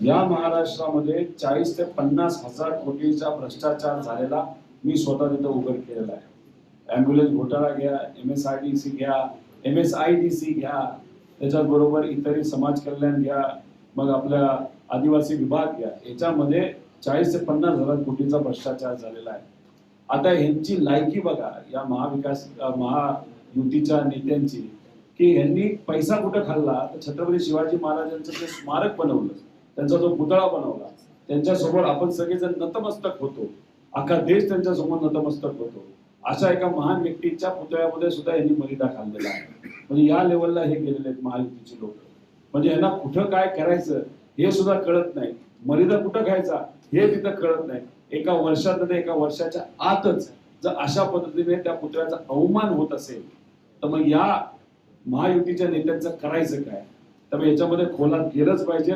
या महाराष्ट्रामध्ये 40 ते 50,000 कोटीचा भ्रष्टाचार झालेला मी स्वतः तिथं उघड केलेला आहे. ॲम्ब्युलन्स घोटाळा घ्या, MSRDC घ्या, MSIDC घ्या, त्याच्याबरोबर इतरही समाज कल्याण घ्या, मग आपल्या आदिवासी विभाग घ्या, याच्यामध्ये 40 ते 50,000 कोटीचा भ्रष्टाचार झालेला आहे. आता ह्यांची लायकी बघा या महायुतीच्या नेत्यांची, की यांनी पैसा कुठं खाल्ला तर छत्रपती शिवाजी महाराजांचं जे स्मारक बनवलं, त्यांचा जो पुतळा बनवला, त्यांच्यासमोर आपण सगळेजण नतमस्तक होतो, अख्खा देश त्यांच्यासमोर नतमस्तक होतो. अशा एका महान व्यक्तीच्या पुतळ्यामध्ये सुद्धा यांनी मर्यादा खाल्लेला आहे. म्हणजे या लेवलला हे गेलेले आहेत महायुतीचे लोक. म्हणजे यांना कुठं काय करायचं हे सुद्धा कळत नाही, मर्यादा कुठं खायचा हे तिथं कळत नाही. एका वर्षाच्या आतच जर अशा पद्धतीने त्या पुतळ्याचा अवमान होत असेल तर मग या महायुतीच्या नेत्यांचं करायचं काय? त्यामुळे याच्यामध्ये खोलात गेलंच पाहिजे.